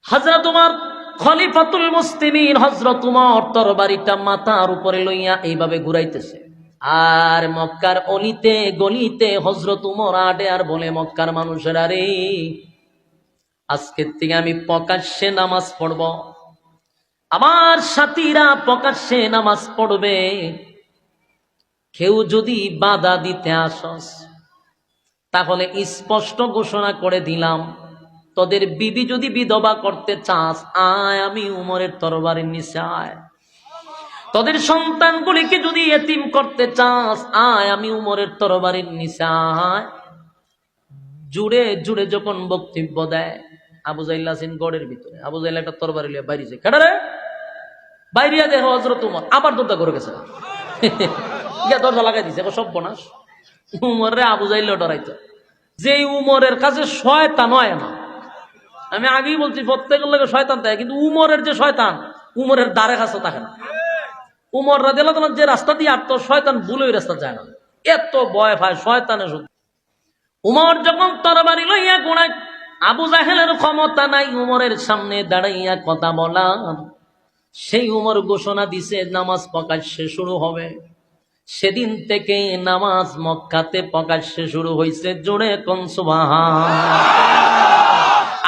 হযরত উমর খলিফাতুল মুসলিমিন, হযরত উমর তরবারিটা মাথার উপরে লইয়া এইভাবে ঘুরাইতেছে, আর মক্কার অলিতে গলিতে হযরত উমর আডে আর বলে, মক্কার মানুষেরা রে, আজকের থেকে আমি প্রকাশ্যে নামাজ পড়ব, আমার সাথীরা প্রকাশ্যে নামাজ পড়বে, কেউ যদি বাধা দিতে আসস তাহলে স্পষ্ট ঘোষণা করে দিলাম, তোদের বিবি যদি বিধবা করতে চাস, আয় আমি উমরের তরবারির নিচে আয়। তোদের সন্তানগুলিকে যদি এতিম করতে চাস, আয় আমি উমরের তরবারির নিচে আয়। জুড়ে জুড়ে যখন বক্তব্য দেয়, আবু জাইল আছেন গড়ের ভিতরে, আবু জাইল একটা তরবারি লিয়ে বাইরে যায়, কেডা রে? বাইরিয়া দেখো হযরত উমর, আবার দরজা করে গেছে, গিয়া দরজা লাগাই দিছে, সর্বনাশ। উমর রে আবু জাইল ডরাইতো, যে উমরের কাছে শয়তান হয় না। আমি আগেই বলছি প্রত্যেকের লোকের শয়তান থাকে, কিন্তু উমরের যে শয়তান, উমরের দ্বারে কাছে থাকে না। উমর রাদিয়াল্লাহু তাআলা যে রাস্তা দিয়ে আটতো, শয়তান ভুলে ওই রাস্তা যায় না, এত ভয় পায় শয়তানের শুধু। উমর যখন তরবারি লইয়া ঘোড়ায়, আবু জাহেলের ক্ষমতা নাই উমরের সামনে দাঁড়াইয়া কথা বলা। সেই উমর ঘোষণা দিছে নামাজ প্রকাশ্যে শুরু হবে। সেদিন থেকে নামাজ মক্কাতে প্রকাশ্যে শুরু হয়েছে। জোরে কোন সুবহান।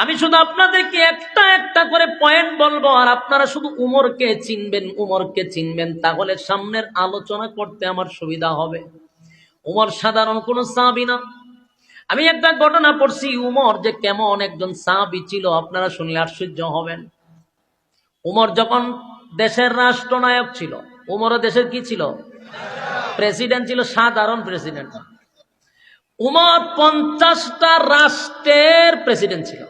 আমি শুধু আপনাদেরকে একটা একটা করে পয়েন্ট বলবো, আর আপনারা শুধু উমরকে চিনবেন, উমরকে চিনবেন, তাহলে সামনের আলোচনা করতে আমার সুবিধা হবে। উমর সাধারণ কোন সাহাবী না। আমি একটা ঘটনা পড়ছি, উমর যে কেমন একজন সাহাবী ছিল আপনারা শুনলে আশ্চর্য হবেন। উমর যখন দেশের রাষ্ট্রনায়ক ছিল, উমরও দেশের কি ছিল? প্রেসিডেন্ট ছিল, সাধারণ প্রেসিডেন্ট। উমর 50টা রাষ্ট্রের প্রেসিডেন্ট ছিল।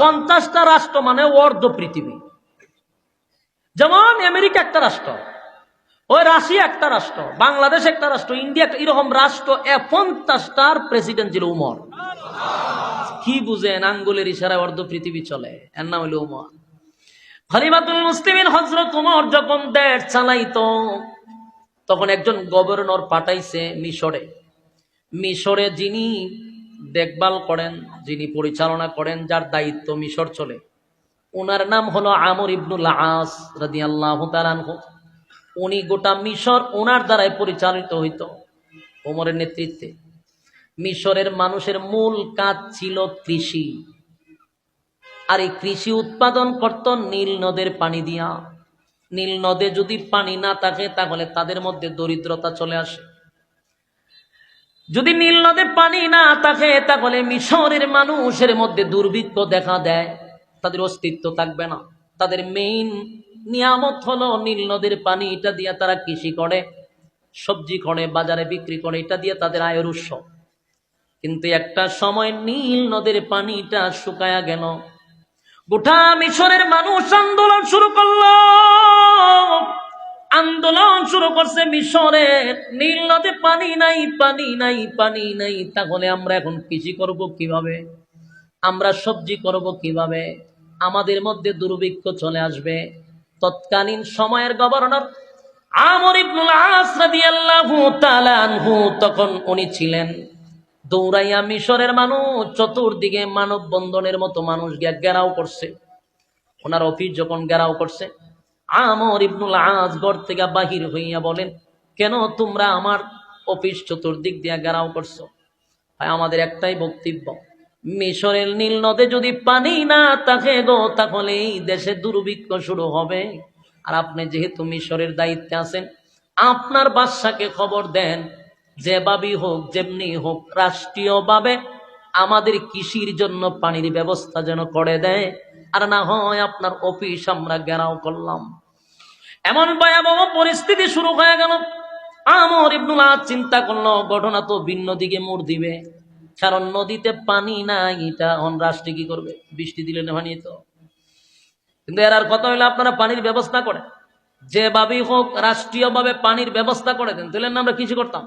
50টা রাষ্ট্র মানে অর্ধ পৃথিবী। যেমন আমেরিকা একটা রাষ্ট্র, ওই রাশিয়া একটা রাষ্ট্র, বাংলাদেশ একটা রাষ্ট্র, ইন্ডিয়া একটা, এরকম রাষ্ট্র 50টার প্রেসিডেন্ট ছিল উমর। কি বুঝেন? আঙ্গুলের ইশারায় অর্ধ পৃথিবী চলে, এর নাম হইল উমর। খলিফাতুল মুসলিমিন হযরত উমর যখন দেশ চালাইতো, তখন একজন গভর্নর পাঠাইছে মিশরে। মিশরে যিনি দেখভাল করেন, যিনি পরিচালনা করেন, যার দায়িত্ব মিশর চলে, ওনার নাম হলো আমর ইবনুল আস রাদিয়াল্লাহু তাআলা আনহু। উনি গোটা মিশর ওনার দ্বারাই পরিচালিত হইত, ওমরের নেতৃত্বে। মিশরের মানুষের মূল কাজ ছিল কৃষি, আর এই কৃষি উৎপাদন করত নীল নদের পানি দিয়া। নীল নদে যদি পানি না থাকে তাহলে তাদের মধ্যে দরিদ্রতা চলে আসে। যদি নীল নদে পানি না থাকে তাহলে মিশরের মানুষের মধ্যে দুর্ভিক্ষ দেখা দেয়, তাদের অস্তিত্ব থাকবে না। তাদের মেইন নিয়ামত হলো নীল নদের পানি, এটা দিয়ে তারা কৃষি করে, সবজি করে, বাজারে বিক্রি করে, এটা দিয়ে তাদের আয়ের উৎস। কিন্তু একটা সময় নীল নদের পানিটা শুকায়া গেল, গোটা মিশরের মানুষ আন্দোলন শুরু করলো। আন্দোলন শুরু করছে মিশরের, নীল নদে পানি নাই, পানি নাই, পানি নাই, তাহলে আমরা এখন কৃষি করব কিভাবে? আমরা সবজি করব কিভাবে? আমাদের মধ্যে দুর্ভিক্ষ চলে আসবে। তৎকালীন সময়ের গভর্নর আমর ইবনুল আস রাদিয়াল্লাহু তাআলা আনহু, তখন উনি ছিলেন। দৌড়াইয়া মিশরের মানুষ চতুর্দিকে মানববন্ধনের মতো মানুষ গিয়া ঘেরাও করছে। ওনার অফিস যখন ঘেরাও করছে, আমর ইবনুল আস ঘর থেকে বাহির হইয়া বলেন, কেন তোমরা আমার অফিস চতুর্দিক দিয়া ঘেরাও করছো? ভাই, আমাদের একটাই বক্তব্য, মিশরের নীল নদে যদি পানি না থাকে গো, তাহলে এই দেশে দুর্ভিক্ষ শুরু হবে। আর আপনি যেহেতু মিশরের দায়িত্বে আছেন, আপনার বাদশাকে খবর দেন, যেভাবেই হোক, যেমনি হোক, রাষ্ট্রীয়ভাবে আমাদের কৃষির জন্য পানির ব্যবস্থা যেন করে দেয়, আর না হয় আপনার অফিস আমরা ঘেরাও করলাম। এমন ভয়াবহ পরিস্থিতি শুরু হয়ে গেল। আমর ইবনুল আস চিন্তা করলো, ঘটনা তো ভিন্ন দিকে মোড় দিবে, কারণ নদীতে পানি নাই, এটা অন রাষ্ট্রে কি করবে? বৃষ্টি দিলে পানি তো। কিন্তু এর আর কথা হইলো, আপনারা পানির ব্যবস্থা করে, যেভাবেই হোক রাষ্ট্রীয়ভাবে পানির ব্যবস্থা করে দেন, তাহলে না আমরা কিছু করতাম।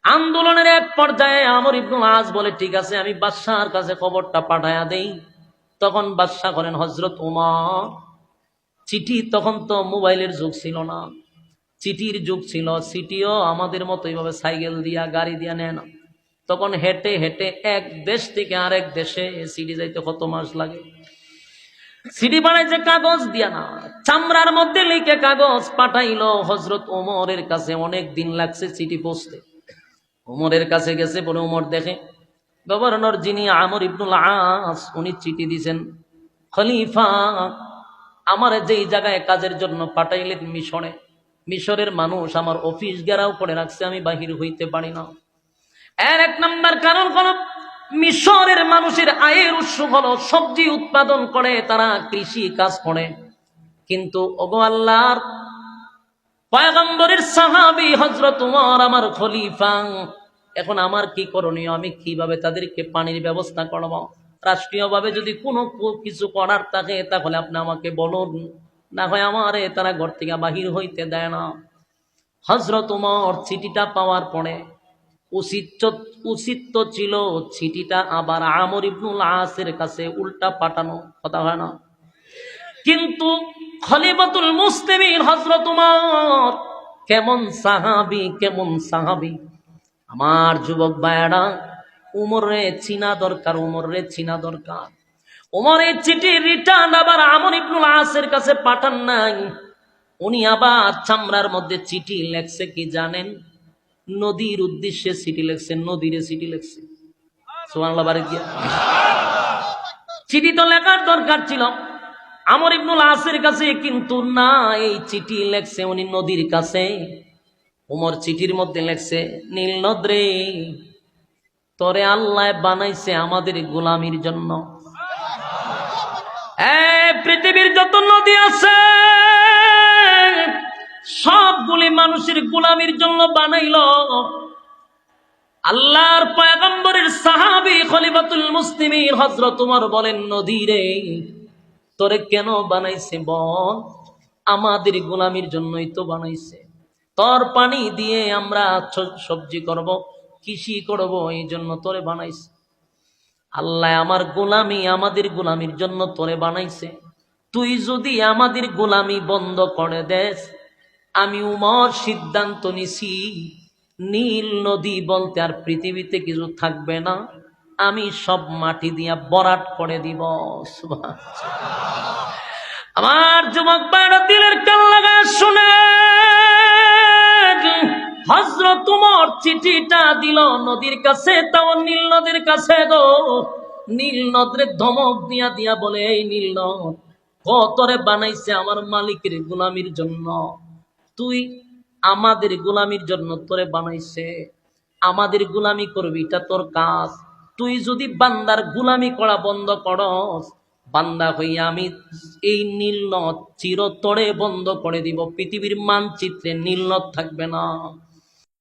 আন্দোলনের এক পর্যায়ে আমর ইবনুল আস বলে, ঠিক আছে, আমি বাদশার কাছে খবরটা পাঠায়া দেই। তখন বাদশা করেন হযরত উমর চিঠি, তখন তো মোবাইলের যুগ ছিল না, চিঠির যুগ ছিল। চিঠিও আমাদের মতো এইভাবে সাইকেল দিয়া, গাড়ি দিয়া নেয় না। তখন হেঁটে হেঁটে এক দেশ থেকে আরেক দেশে চিঠি যাইতে কত মাস লাগে। চিঠি বানাইছে কাগজ দিয়া না, চামড়ার মধ্যে লিখে কাগজ পাঠাইলো হযরত ওমরের কাছে। অনেক দিন লাগছে চিঠি পৌঁছতে। ওমরের কাছে গেছে, বলে ওমর দেখে গভর্নর যিনি আমর ইবনুল আস, উনি চিঠি দিছেন, খলিফা আমার যেই জায়গায় কাজের জন্য পাঠাইলেন মিশরে, মিশরের মানুষ আমার অফিস ঘেরাও করে রাখছে, আমি বাহির হইতে পারি না। এর এক নাম্বার কারণ হলো মিশরের মানুষের আয়ের উৎস হলো সবজি উৎপাদন করে, তারা কৃষি কাজ করে। কিন্তু ওগো আল্লাহর পয়গম্বরের সাহাবী হযরত ওমর আমার খলিফা, এখন আমার কি করণীয়? আমি কিভাবে তাদেরকে পানির ব্যবস্থা করব? রাষ্ট্রীয়ভাবে যদি কোনো কিছু করার থাকে তাহলে আপনি আমাকে বলুন, না হয় আমারে তারা ঘর থেকে বাহির হইতে দেয় না। হযরত ওমর চিঠিটা পাওয়ার পরে উচিত তো ছিল চিঠিটা আবার আমর ইবনুল আসের কাছে উল্টা পাঠানো, কথা হয় না? কিন্তু খলিফাতুল মুসলিমিন হযরত ওমর কেমন সাহাবী, আমার যুবক ভাইয়েরা, উমরে চিনা দরকার, উমরের চিঠি রিটার্ন আবার আমর ইবনুল আসের কাছে পাঠান নাই। উনি আবার চামড়ার মধ্যে চিঠি লেখছে কি জানেন? নদীর উদ্দেশ্যে চিঠি লেখছে, নদীরে চিঠি লেখছে। সুবহানাল্লাহ, বাড়ি দিয়া চিঠি তো লেখার দরকার ছিল আমর ইবনুল আসের কাছে, কিন্তু না, এই চিঠি লেখছে উনি নদীর কাছে। উমর চিঠির মধ্যে লেখছে, নীল নদরে তোরে আল্লাহ বানাইছে আমাদের গোলামির জন্য। পৃথিবীর যত নদী আছে সবগুলি মানুষের গোলামির জন্য বানাইলো। আল্লাহর পয়গম্বরের সাহাবী খলিফাতুল মুসলিমিন হযরত ওমর বলেন, নদীরে তোরে কেন বানাইছে বল? আমাদের গোলামির জন্যই তো বানাইছে। তোর পানি দিয়ে আমরা সবজি করব, কৃষি করব, এই জন্য তোরে বানাইছে। আল্লাহ আমাদের গোলামির জন্য তোরে বানাইছে। তুই যদি আমাদের গোলামি বন্ধ করে দেস, আমি উমর সিদ্ধান্ত নিছি নীল নদী বলতে আর পৃথিবীতে কিছু থাকবে না, আমি সব মাটি দিয়া বরাট করে দিব। আমার যুবক ভাইরা দিলের কান লাগায় শুনে, হযরত ওমর চিঠিটা দিল নদীর কাছে, তাও নীল নদীর কাছে গো। নীল নদরে ধমক দিয়া বলে, এই নীল নদ, তোরে বানাইছে আমার মালিকের গোলামির জন্য, তুই আমাদের গোলামির জন্য তোরে বানাইছে, আমাদের গোলামি করবি, এটা তোর কাজ। তুই যদি বান্দার গোলামি করা বন্ধ করস, বান্দা হইয়া আমি এই নীল নদ চিরতরে বন্ধ করে দিব, পৃথিবীর মানচিত্রে নীল নদ থাকবে না।